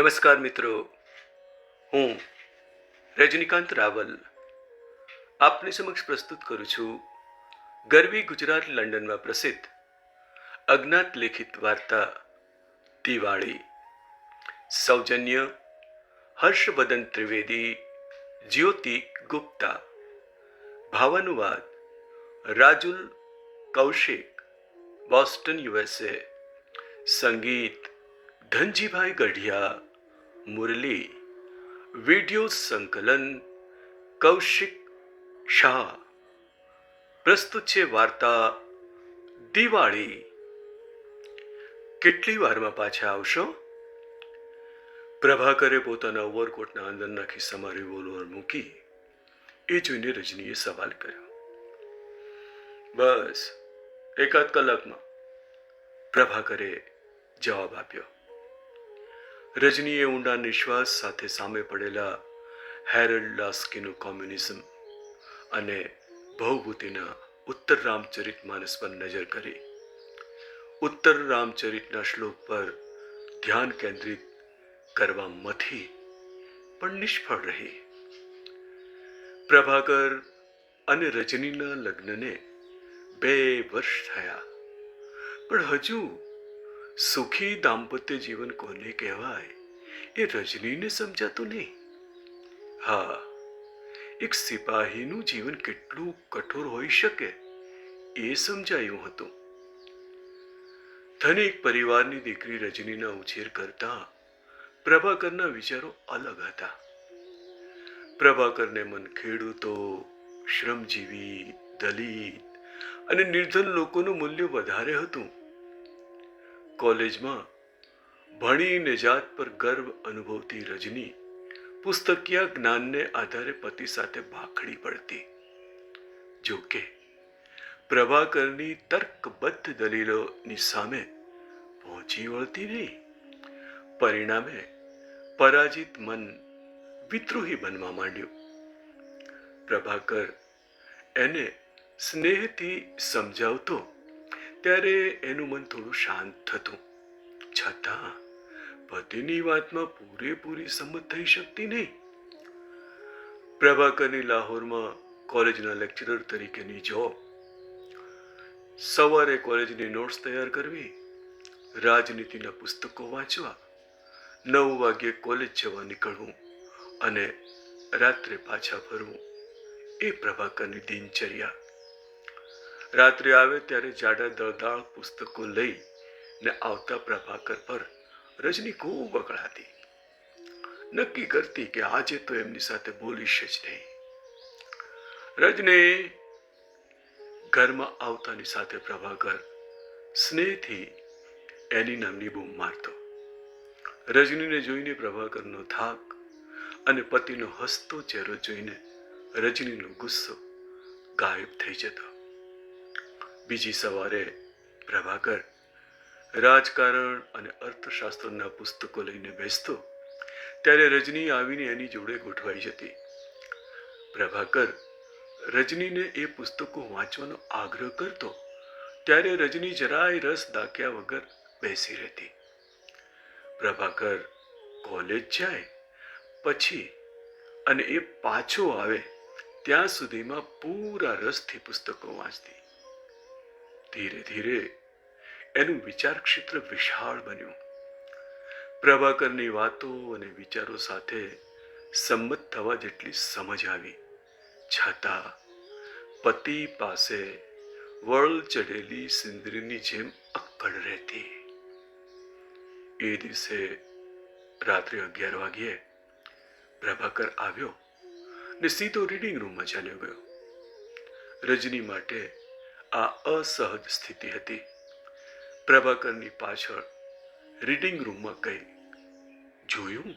નમસ્કાર મિત્રો, હું રજનીકાંત રાવલ આપની સમક્ષ પ્રસ્તુત કરું છું ગરવી ગુજરાત લંડનમાં પ્રસિદ્ધ અજ્ઞાત લેખિત વાર્તા દિવાળી. સૌજન્ય હર્ષવર્ધન ત્રિવેદી, જ્યોતિ ગુપ્તા. ભાવાનુવાદ રાજુલ કૌશિક, બોસ્ટન USA. સંગીત ધનજીભાઈ ગઢિયા, મુરલી. વિડિયો સંકલન કૌશિક શાહ. પ્રસ્તુત છે વાર્તા દિવાળી. કેટલી વારમાં પાછા આવશો? પ્રભાકરે પોતાના ઓવરકોટના અંદરના ખિસ્સામાં રિવોલ્વર મૂકી એ જોઈને રજનીએ સવાલ કર્યો. બસ એકાદ કલાકમાં, પ્રભાકરે જવાબ આપ્યો. રજનીએ ઊંડા નિશ્વાસ સાથે સામે પડેલા હેરલ્ડ લાસ્કીનું કોમ્યુનિઝમ અને ભવભૂતિના ઉત્તર રામચરિત માનસ પર નજર કરી. ઉત્તર રામચરિતના શ્લોક પર ધ્યાન કેન્દ્રિત કરવા મથી પણ નિષ્ફળ રહી. પ્રભાકર અને રજનીના લગ્નને 2 વર્ષ થયા, પણ હજુ સુખી દાંપત્ય જીવન કોને કહેવાય એ રજનીને સમજાતું નહીં. હા, એક સિપાહીનું જીવન કેટલું કઠોર હોઈ શકે એ સમજાયું હતું. ધનિક પરિવારની દીકરી રજનીના ઉછેર કરતા પ્રભાકરના વિચારો અલગ હતા. પ્રભાકરને મન ખેડૂતો, શ્રમજીવી, દલિત અને નિર્ધન લોકોનું મૂલ્ય વધારે હતું. કોલેજમાં ભણીને જાત પર ગર્વ અનુભવતી રજની પુસ્તકીય જ્ઞાનને આધારે પતિ સાથે ભાખડી પડતી. જોકે પ્રભાકરની તર્કબદ્ધ દલીલોની સામે પહોંચી વળતી નહીં. પરિણામે પરાજિત મન વિદ્રોહી બનવા માંડ્યું. પ્રભાકર એને સ્નેહથી સમજાવતો ત્યારે એનું મન થોડું શાંત થતું. છતાં પતિની વાતમાં પૂરેપૂરી સંમત થઈ શકતી નહીં. પ્રભાકરની લાહોરમાં કોલેજના લેક્ચરર તરીકેની જોબ, સવારે કોલેજની નોટ્સ તૈયાર કરવી, રાજનીતિના પુસ્તકો વાંચવા, 9 વાગ્યે કોલેજ જવા નીકળવું અને રાત્રે પાછા ફરવું એ પ્રભાકરની દિનચર્યા. રાત્રે આવે ત્યારે જાડા દળદાળ પુસ્તકો લઈ ને આવતા પ્રભાકર પર રજની ખૂબ વકળાતી. નક્કી કરતી કે આજે તો એમની સાથે બોલીશ જ નહીં. રજની ઘરમાં આવતાની સાથે પ્રભાકર સ્નેહથી એની નામની બૂમ મારતો. રજનીને જોઈને પ્રભાકરનો થાક અને પતિનો હસતો ચહેરો જોઈને રજનીનો ગુસ્સો ગાયબ થઈ જતો. બીજી સવારે પ્રભાકર રાજકારણ અને અર્થશાસ્ત્રના પુસ્તકો લઈને બેસતો ત્યારે રજની આવીને એની જોડે ગોઠવાઈ જતી. પ્રભાકર રજનીને એ પુસ્તકો વાંચવાનો આગ્રહ કરતો ત્યારે રજની જરાય રસ દાખ્યા વગર બેસી રહેતી. પ્રભાકર કોલેજ જાય પછી અને એ પાછો આવે ત્યાં સુધીમાં પૂરા રસથી પુસ્તકો વાંચતી. ધીરે ધીરે એનું વિચાર ક્ષેત્ર વિશાળ બન્યું. પ્રભાકરની વાતો અને વિચારો સાથે સંમત થવા જેટલી સમજ આવી, છતાં પતિ પાસે વળ ચઢેલી સિંદરીની જેમ અક્કડ રહેતી. એ દિવસે રાત્રે 11 વાગ્યે પ્રભાકર આવ્યો ને સીધો રીડિંગ રૂમમાં ચાલ્યો ગયો. રજની માટે આ અસહજ સ્થિતિ હતી. પ્રભાકરની પાછળ રીડિંગ રૂમમાં ગઈ. જોયું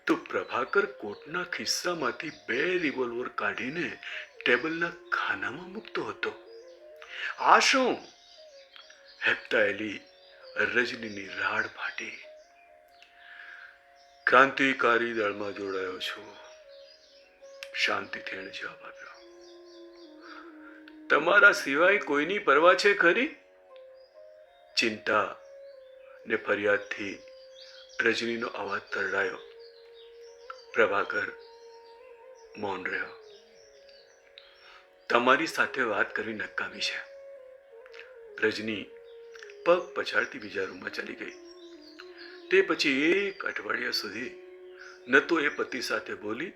તો પ્રભાકર કોટના ખિસ્સામાંથી 2 રિવોલ્વર કાઢીને ટેબલના ખાનામાં મૂકતો હતો. આ શું? હેપતાયેલી રજનીની રાડ ફાટી. ક્રાંતિકારી દળમાં જોડાયો છું, શાંતિથી એણે જવાબ આપ્યો. તમારા સિવાય કોઈની પરવા છે ખરી? ચિંતા ને ફરિયાદથી રજનીનો અવાજ તરડાયો. પ્રભાકર મૌન રહ્યો. તમારી સાથે વાત કરવી નકામી છે. રજની પગ પછાડતી બીજા રૂમમાં ચાલી ગઈ. તે પછી 1 અઠવાડિયા સુધી ન તો એ પતિ સાથે બોલી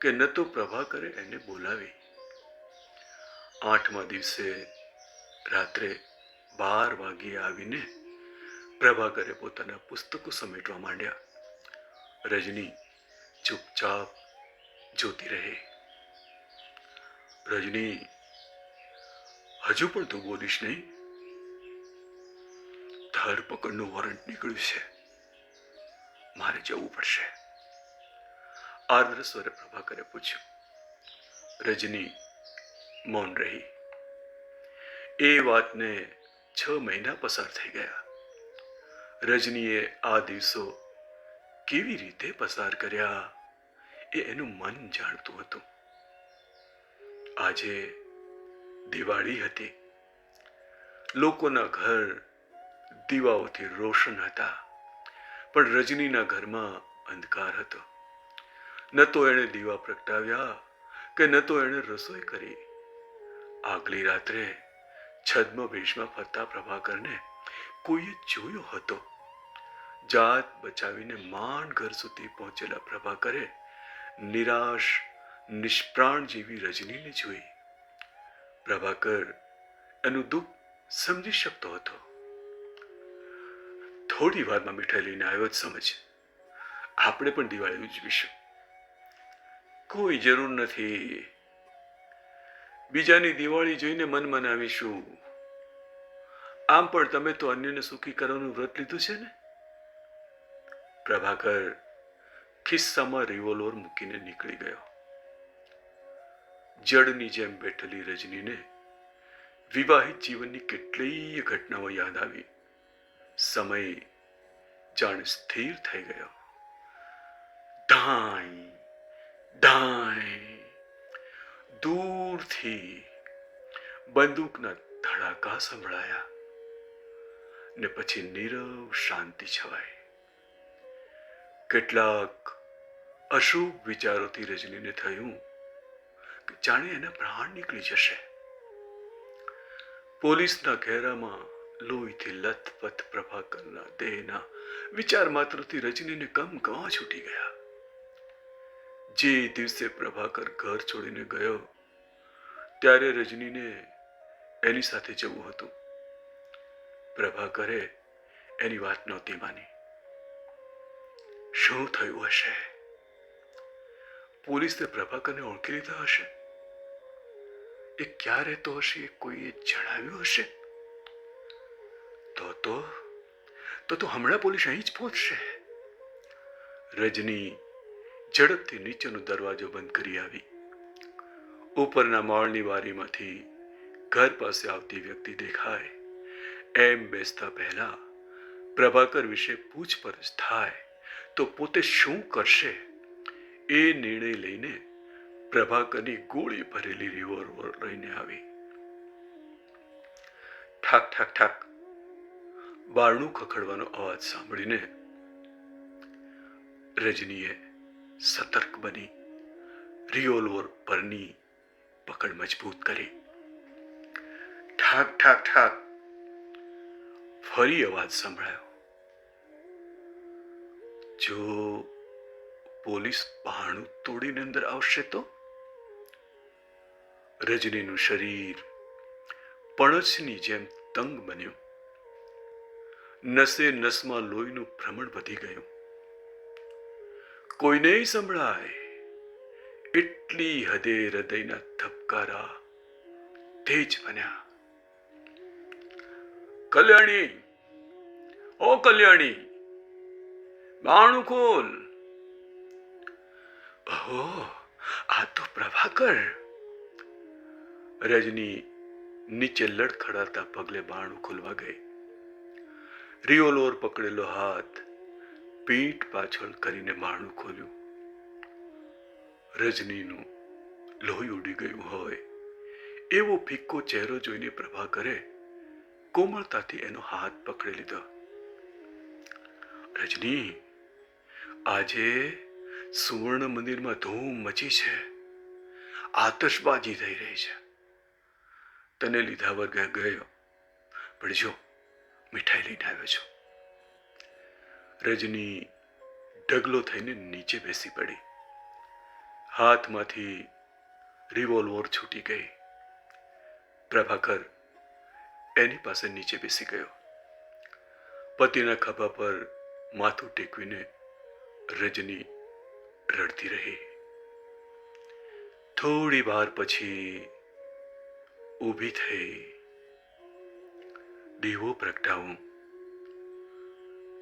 કે ન તો પ્રભાકરે એને બોલાવી. 8મા દિવસે રાત્રે 12 વાગ્યે આવીને પ્રભાકરે પોતાના પુસ્તકો સમેટવા માંડ્યા. રજની ચૂપચાપ જોતી રહી. રજની, હજુ પણ તું બોલીશ નહીં? ધરપકડનું વોરંટ નીકળ્યું છે. મારે જવું પડશે. આર્દ્ર સ્વરે પ્રભાકરે પૂછ્યું. રજની મૌન રહી. એ વાતને 6 મહિના પસાર થઈ ગયા. રજનીએ આ દિવસો કેવી રીતે પસાર કર્યા એ એનું મન જાણતું હતું. આજે દિવાળી હતી. લોકોના ઘર દીવાઓથી રોશન હતા, પણ રજનીના ઘરમાં અંધકાર હતો. ન તો એણે દીવા પ્રગટાવ્યા કે ન તો એણે રસોઈ કરી. આગલી રાત્રે છદ્મ વેશમાં ફરતા પ્રભાકરને કોઈએ જોયો હતો. જાત બચાવીને માંડ ઘર સુધી પહોંચેલા પ્રભાકરે નિરાશ, નિષ્પ્રાણ જેવી રજનીને જોઈ. પ્રભાકર એનું દુઃખ સમજી શકતો હતો. થોડી વારમાં મીઠાઈ લઈને આવ્યો જ સમજ. આપણે પણ દિવાળી ઉજવીશું. કોઈ જરૂર નથી. બીજાની દિવાળી જોઈને મન મનાવીશું. આમ પણ તમે તો અન્યને સુખી કરવાનું વ્રત લીધું છે ને? પ્રભાકર ખિસ્સામાં રિવોલ્વર મૂકીને નીકળી ગયો. જડની જેમ બેઠેલી રજનીને વિવાહિત જીવનની કેટલીય ઘટનાઓ યાદ આવી. સમય જાણે સ્થિર થઈ ગયો. ધાઈ ધાઈ દૂરથી બંદૂકના ધડાકા સંભળાયા ને પછી નીરવ શાંતિ છવાઈ. કેટલાક અશુભ વિચારોથી રજનીને થયું કે જાણે એના પ્રાણ નીકળી જશે. પોલીસના ઘેરામાં લોહીથી લથપથ પ્રભાકરના દેહના વિચાર માત્રથી રજનીને ગમગમા છૂટી ગયા. જે દિવસે પ્રભાકર ઘર છોડીને ગયો ત્યારે રજનીને એની સાથે જવું હતું. પ્રભાકરે એની વાત નહોતી માની. શું થયું હશે? પોલીસે પ્રભાકરને ઓળખી લીધા હશે. એ ક્યાં રહેતો હશે એ કોઈએ જણાવ્યું હશે? તો હમણાં પોલીસ અહીં જ પહોંચશે. રજની ઝડપથી નીચેનો દરવાજો બંધ કરી આવી. ઉપરના માળની બારીમાંથી ઘર પાસે આવતી વ્યક્તિ દેખાય એમ બેસતા પહેલા પ્રભાકર વિશે પૂછપરછ થાય તો પોતે શું કરશે એ નિર્ણય લઈને પ્રભાકરની ગોળી ભરેલી રિવોલ્વર લઈને આવી. ઠાક ઠાક ઠાક બારણું ખખડવાનો અવાજ સાંભળીને રજનીએ સતર્ક બની રિવોલ્વર પરની પકડ મજબૂત કરી. ઠાક ઠાક ઠાક ફરી અવાજ સંભળાયો. જો પોલીસ બારણું તોડીને અંદર આવશે તો? રજનીનું શરીર પણછની જેમ તંગ બન્યું. નસે નસમાં લોહીનું ભ્રમણ વધી ગયું. કોઈને સંભળાય એટલી હદે હૃદયના ધબકારા તેજ બન્યા. કલ્યાણી, ઓ કલ્યાણી, બારણું ખોલ. ઓહ, આ તો પ્રભાકર. રજની નીચે લડખડાતા પગલે બારણું ખોલવા ગઈ. રિવોલ્વર પકડેલો હાથ પીઠ પાછળ કરીને બારણું ખોલ્યું. રજનીનું લોહી ઉડી ગયું હોય એવો ફિક્કો ચહેરો જોઈને પ્રભાકરે કોમળતાથી એનો હાથ પકડી લીધો. રજની, આજે સુવર્ણ મંદિરમાં ધૂમ મચી છે, આતશબાજી થઈ રહી છે. તને લીધા વગર ગયો, પણ જો મીઠાઈ લઈને આવ્યો છું. રજની ઢગલો થઈને નીચે બેસી પડી. હાથમાંથી રિવોલ્વર છૂટી ગઈ. પ્રભાકર એની પાસે નીચે બેસી ગયો. પતિના ખભા પર માથું ટેકવીને રજની રડતી રહી. થોડી વાર પછી ઊભી થઈ. દીવો પ્રગટાવું,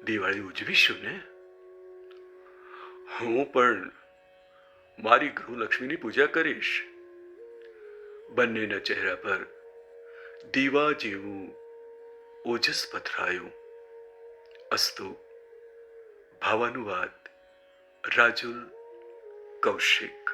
દિવાળી ઉજવીશું ને? હું પણ મારી ગૃહલક્ષ્મીની પૂજા કરીશ. બંનેના ચહેરા પર દીવા જેવું ઓજસ પથરાયું. અસ્તુ. ભાવાનુવાદ રાજુલ કૌશિક.